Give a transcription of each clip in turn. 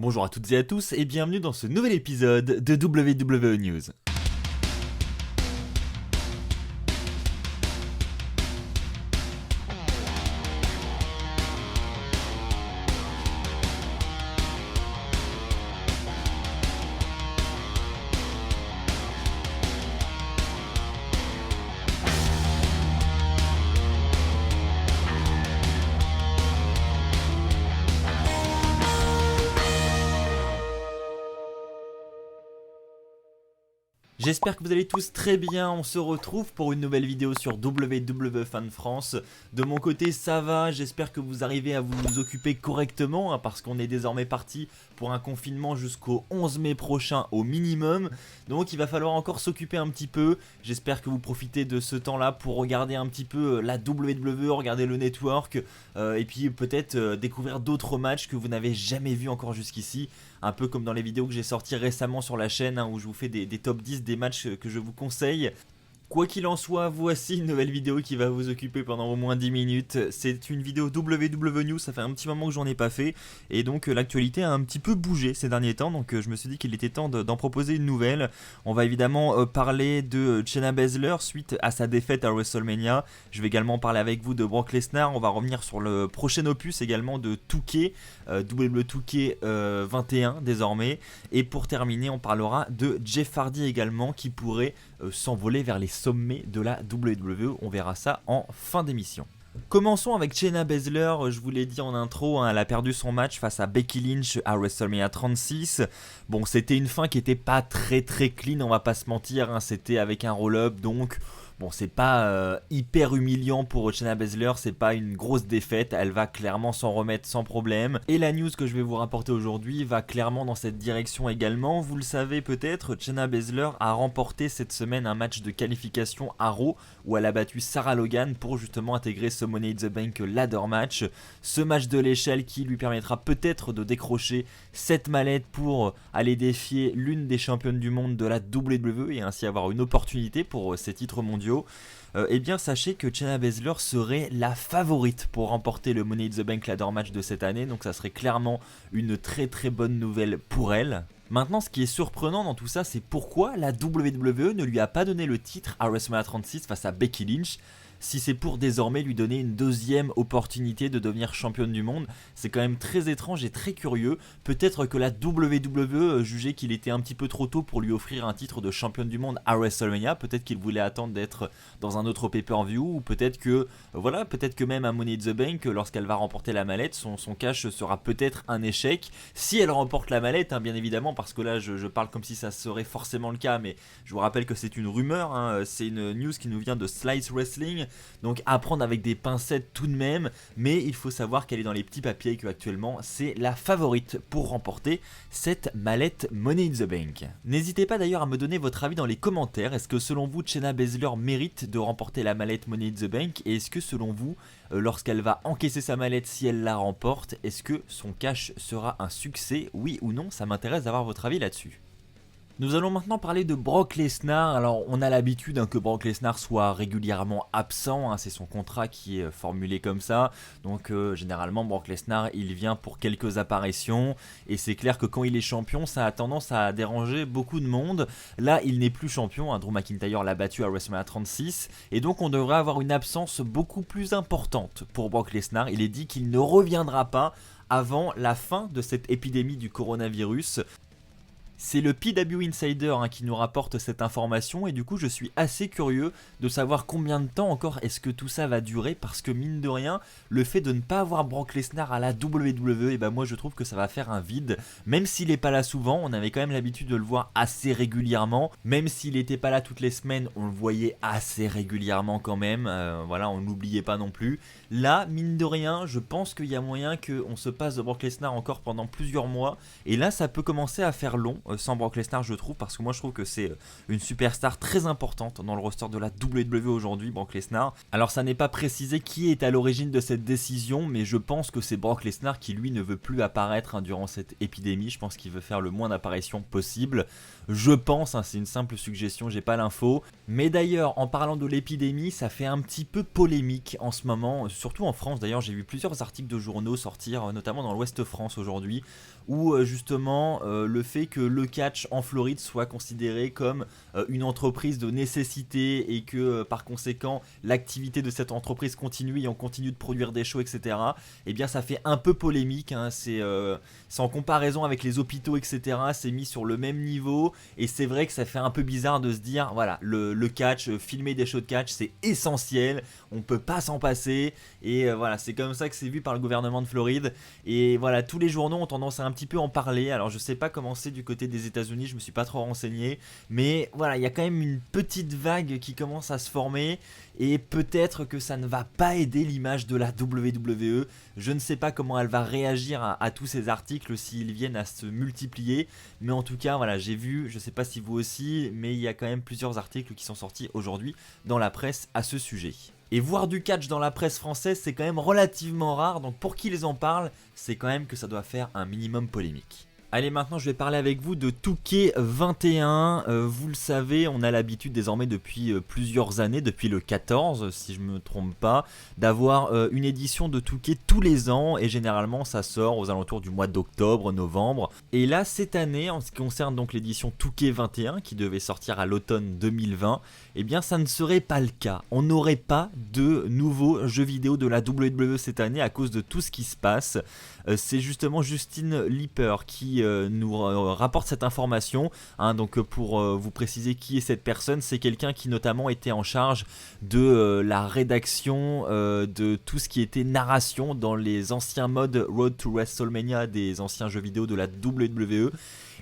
Bonjour à toutes et à tous et bienvenue dans ce nouvel épisode de WWE News. J'espère que vous allez tous très bien, on se retrouve pour une nouvelle vidéo sur WWE Fan France. De mon côté ça va, j'espère que vous arrivez à vous occuper correctement parce qu'on est désormais parti pour un confinement jusqu'au 11 mai prochain au minimum. Donc il va falloir encore s'occuper un petit peu, j'espère que vous profitez de ce temps là pour regarder un petit peu la WWE, regarder le network et puis peut-être découvrir d'autres matchs que vous n'avez jamais vus encore jusqu'ici. Un peu comme dans les vidéos que j'ai sorties récemment sur la chaîne où je vous fais des top 10 des matchs que je vous conseille. Quoi qu'il en soit, voici une nouvelle vidéo qui va vous occuper pendant au moins 10 minutes. C'est une vidéo WWE News, ça fait un petit moment que j'en ai pas fait. Et donc l'actualité a un petit peu bougé ces derniers temps, donc je me suis dit qu'il était temps d'en proposer une nouvelle. On va évidemment parler de Shayna Baszler suite à sa défaite à WrestleMania. Je vais également parler avec vous de Brock Lesnar. On va revenir sur le prochain opus également de 2K, WWE 2K 21 désormais. Et pour terminer, on parlera de Jeff Hardy également qui pourrait s'envoler vers les sommets de la WWE. On verra ça en fin d'émission. Commençons avec Shayna Baszler, je vous l'ai dit en intro, elle a perdu son match face à Becky Lynch à WrestleMania 36. Bon, c'était une fin qui était pas très clean, on va pas se mentir, c'était avec un roll-up, donc bon, c'est pas hyper humiliant pour Shayna Baszler, c'est pas une grosse défaite, elle va clairement s'en remettre sans problème. Et la news que je vais vous rapporter aujourd'hui va clairement dans cette direction également. Vous le savez peut-être, Shayna Baszler a remporté cette semaine un match de qualification à Raw où elle a battu Sarah Logan pour justement intégrer ce Money in the Bank ladder match. Ce match de l'échelle qui lui permettra peut-être de décrocher cette mallette pour aller défier l'une des championnes du monde de la WWE et ainsi avoir une opportunité pour ces titres mondiaux. Eh bien sachez que Shayna Baszler serait la favorite pour remporter le Money in the Bank ladder match de cette année, donc ça serait clairement une très bonne nouvelle pour elle. Maintenant, ce qui est surprenant dans tout ça, c'est pourquoi la WWE ne lui a pas donné le titre à WrestleMania 36 face à Becky Lynch. Si c'est pour désormais lui donner une deuxième opportunité de devenir championne du monde, c'est quand même très étrange et très curieux. Peut-être que la WWE jugeait qu'il était un petit peu trop tôt pour lui offrir un titre de championne du monde à WrestleMania. Peut-être qu'il voulait attendre d'être dans un autre pay-per-view, ou peut-être que voilà, peut-être que même à Money in the Bank, lorsqu'elle va remporter la mallette, son cash sera peut-être un échec. Si elle remporte la mallette, bien évidemment, parce que là je parle comme si ça serait forcément le cas, mais je vous rappelle que c'est une rumeur, c'est une news qui nous vient de Slice Wrestling. Donc à prendre avec des pincettes tout de même, mais il faut savoir qu'elle est dans les petits papiers, que actuellement c'est la favorite pour remporter cette mallette Money in the Bank. N'hésitez pas d'ailleurs à me donner votre avis dans les commentaires. Est-ce que selon vous Shayna Baszler mérite de remporter la mallette Money in the Bank, et est-ce que selon vous lorsqu'elle va encaisser sa mallette, si elle la remporte, est-ce que son cash sera un succès, oui ou non? Ça m'intéresse d'avoir votre avis là-dessus. Nous allons maintenant parler de Brock Lesnar. Alors on a l'habitude que Brock Lesnar soit régulièrement absent, c'est son contrat qui est formulé comme ça. Donc généralement Brock Lesnar il vient pour quelques apparitions, et c'est clair que quand il est champion ça a tendance à déranger beaucoup de monde. Là il n'est plus champion, Drew McIntyre l'a battu à WrestleMania 36, et donc on devrait avoir une absence beaucoup plus importante pour Brock Lesnar. Il est dit qu'il ne reviendra pas avant la fin de cette épidémie du coronavirus. C'est le PW Insider qui nous rapporte cette information, et du coup je suis assez curieux de savoir combien de temps encore est-ce que tout ça va durer, parce que mine de rien, le fait de ne pas avoir Brock Lesnar à la WWE, moi je trouve que ça va faire un vide. Même s'il n'est pas là souvent, on avait quand même l'habitude de le voir assez régulièrement. Même s'il n'était pas là toutes les semaines, on le voyait assez régulièrement quand même, voilà, on n'oubliait pas non plus. Là, mine de rien, je pense qu'il y a moyen qu'on se passe de Brock Lesnar encore pendant plusieurs mois, et là ça peut commencer à faire long. sans Brock Lesnar, je trouve, parce que moi je trouve que c'est une superstar très importante dans le roster de la WWE aujourd'hui, Brock Lesnar. Alors ça n'est pas précisé qui est à l'origine de cette décision, mais je pense que c'est Brock Lesnar qui lui ne veut plus apparaître durant cette épidémie. Je pense qu'il veut faire le moins d'apparitions possible. Je pense, c'est une simple suggestion, j'ai pas l'info. Mais d'ailleurs, en parlant de l'épidémie, ça fait un petit peu polémique en ce moment, surtout en France. D'ailleurs, j'ai vu plusieurs articles de journaux sortir, notamment dans l'Ouest France aujourd'hui, où justement le fait que le catch en Floride soit considéré comme une entreprise de nécessité et que par conséquent l'activité de cette entreprise continue et on continue de produire des shows, etc. Eh bien ça fait un peu polémique, c'est en comparaison avec les hôpitaux, etc. C'est mis sur le même niveau et c'est vrai que ça fait un peu bizarre de se dire voilà, le catch, filmer des shows de catch c'est essentiel, on peut pas s'en passer et voilà, c'est comme ça que c'est vu par le gouvernement de Floride et voilà, tous les journaux ont tendance à un petit peu en parler. Alors je sais pas comment c'est du côté des États-Unis, je me suis pas trop renseigné, mais voilà, il y a quand même une petite vague qui commence à se former et peut-être que ça ne va pas aider l'image de la WWE. Je ne sais pas comment elle va réagir à tous ces articles s'ils viennent à se multiplier, mais en tout cas voilà, j'ai vu, je sais pas si vous aussi, mais il y a quand même plusieurs articles qui sont sortis aujourd'hui dans la presse à ce sujet. Et voir du catch dans la presse française, c'est quand même relativement rare, donc pour qu'ils en parlent, c'est quand même que ça doit faire un minimum polémique. Allez, maintenant je vais parler avec vous de 2K21, vous le savez, on a l'habitude désormais depuis plusieurs années, depuis le 14 si je me trompe pas, d'avoir une édition de 2K tous les ans et généralement ça sort aux alentours du mois d'octobre, novembre. Et là cette année, en ce qui concerne donc l'édition 2K21 qui devait sortir à l'automne 2020, eh bien ça ne serait pas le cas. On n'aurait pas de nouveaux jeux vidéo de la WWE cette année à cause de tout ce qui se passe. C'est justement Justine Lipper qui nous rapporte cette information, donc pour vous préciser qui est cette personne, c'est quelqu'un qui notamment était en charge de la rédaction de tout ce qui était narration dans les anciens modes Road to WrestleMania des anciens jeux vidéo de la WWE.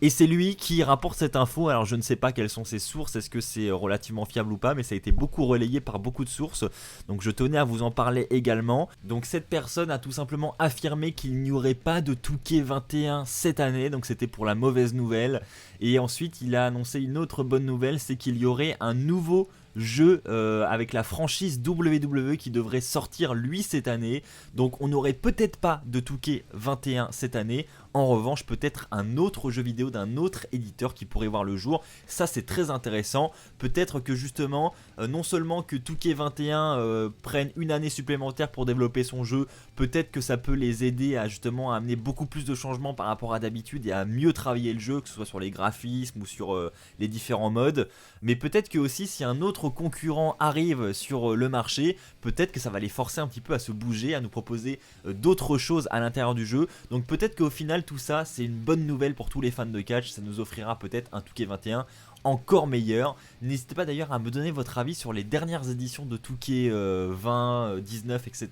Et c'est lui qui rapporte cette info. Alors je ne sais pas quelles sont ses sources, est-ce que c'est relativement fiable ou pas, mais ça a été beaucoup relayé par beaucoup de sources, donc je tenais à vous en parler également. Donc cette personne a tout simplement affirmé qu'il n'y aurait pas de 2K21 cette année, donc c'était pour la mauvaise nouvelle. Et ensuite il a annoncé une autre bonne nouvelle, c'est qu'il y aurait un nouveau jeu avec la franchise WWE qui devrait sortir lui cette année. Donc on n'aurait peut-être pas de 2K21 cette année. En revanche, peut-être un autre jeu vidéo d'un autre éditeur qui pourrait voir le jour. Ça c'est très intéressant. Peut-être que justement, non seulement que 2K21 prenne une année supplémentaire pour développer son jeu, peut-être que ça peut les aider à justement amener beaucoup plus de changements par rapport à d'habitude et à mieux travailler le jeu, que ce soit sur les graphismes ou sur les différents modes. Mais peut-être que aussi si un autre concurrent arrive sur le marché, peut-être que ça va les forcer un petit peu à se bouger, à nous proposer d'autres choses à l'intérieur du jeu. Donc peut-être qu'au final tout ça c'est une bonne nouvelle pour tous les fans de catch, ça nous offrira peut-être un 2K21 encore meilleur. N'hésitez pas d'ailleurs à me donner votre avis sur les dernières éditions de 2K20, 19, etc.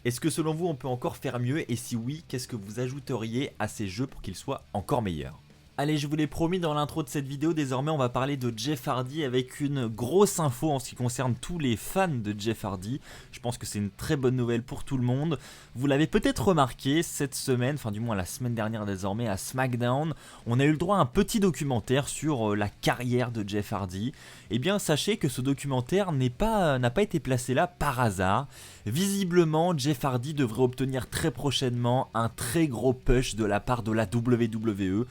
Est-ce que selon vous on peut encore faire mieux, et si oui, qu'est-ce que vous ajouteriez à ces jeux pour qu'ils soient encore meilleurs? Allez, je vous l'ai promis dans l'intro de cette vidéo, désormais on va parler de Jeff Hardy avec une grosse info en ce qui concerne tous les fans de Jeff Hardy. Je pense que c'est une très bonne nouvelle pour tout le monde. Vous l'avez peut-être remarqué, cette semaine, enfin du moins la semaine dernière désormais à SmackDown, on a eu le droit à un petit documentaire sur la carrière de Jeff Hardy. Eh bien sachez que ce documentaire n'a pas été placé là par hasard. Visiblement, Jeff Hardy devrait obtenir très prochainement un très gros push de la part de la WWE.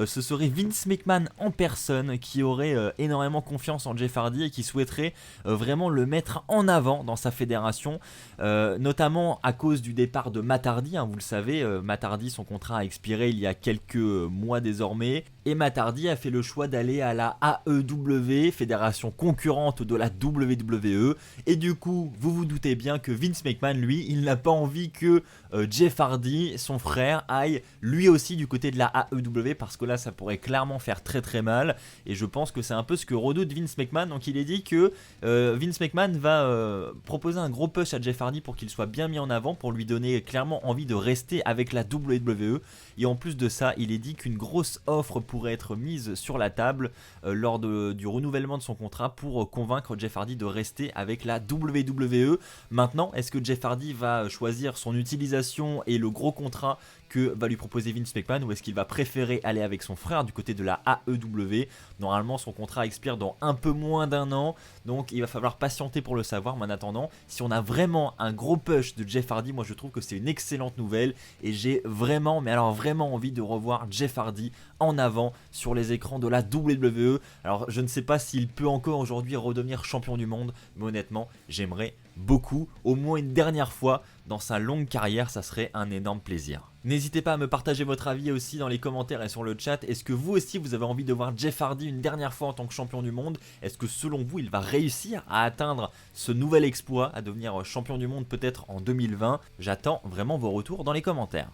Ce serait Vince McMahon en personne qui aurait énormément confiance en Jeff Hardy et qui souhaiterait vraiment le mettre en avant dans sa fédération, notamment à cause du départ de Matt Hardy, vous le savez, Matt Hardy, son contrat a expiré il y a quelques mois désormais, et Matt Hardy a fait le choix d'aller à la AEW, fédération concurrente de la WWE, et du coup, vous vous doutez bien que Vince McMahon, lui, il n'a pas envie que Jeff Hardy, son frère, aille lui aussi du côté de la AEW, parce que là ça pourrait clairement faire très très mal, et je pense que c'est un peu ce que redoute Vince McMahon. Donc il est dit que Vince McMahon va proposer un gros push à Jeff Hardy pour qu'il soit bien mis en avant, pour lui donner clairement envie de rester avec la WWE, et en plus de ça il est dit qu'une grosse offre pourrait pourrait être mise sur la table lors du renouvellement de son contrat pour convaincre Jeff Hardy de rester avec la WWE. Maintenant, est-ce que Jeff Hardy va choisir son utilisation et le gros contrat que va lui proposer Vince McMahon, ou est-ce qu'il va préférer aller avec son frère du côté de la AEW? Normalement son contrat expire dans un peu moins d'un an, donc il va falloir patienter pour le savoir. Mais en attendant, si on a vraiment un gros push de Jeff Hardy, moi je trouve que c'est une excellente nouvelle et j'ai vraiment, mais alors vraiment envie de revoir Jeff Hardy en avant sur les écrans de la WWE. Alors je ne sais pas s'il peut encore aujourd'hui redevenir champion du monde, mais honnêtement j'aimerais beaucoup, au moins une dernière fois dans sa longue carrière, ça serait un énorme plaisir. N'hésitez pas à me partager votre avis aussi dans les commentaires et sur le chat. Est-ce que vous aussi vous avez envie de voir Jeff Hardy une dernière fois en tant que champion du monde? Est-ce que selon vous il va réussir à atteindre ce nouvel exploit, à devenir champion du monde peut-être en 2020? J'attends vraiment vos retours dans les commentaires.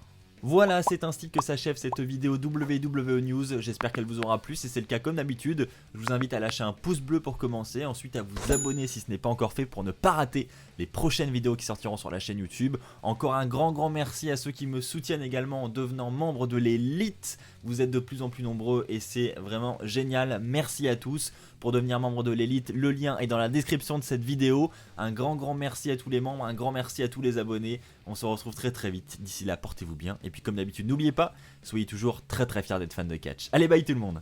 Voilà, c'est ainsi que s'achève cette vidéo WWE News, j'espère qu'elle vous aura plu. Si c'est le cas, comme d'habitude, je vous invite à lâcher un pouce bleu pour commencer, ensuite à vous abonner si ce n'est pas encore fait pour ne pas rater les prochaines vidéos qui sortiront sur la chaîne YouTube. Encore un grand merci à ceux qui me soutiennent également en devenant membre de l'élite. Vous êtes de plus en plus nombreux et c'est vraiment génial, merci à tous. Pour devenir membre de l'élite, le lien est dans la description de cette vidéo. Un grand merci à tous les membres, un grand merci à tous les abonnés. On se retrouve très vite, d'ici là portez-vous bien. Et puis comme d'habitude, n'oubliez pas, soyez toujours très fiers d'être fan de catch. Allez, bye tout le monde!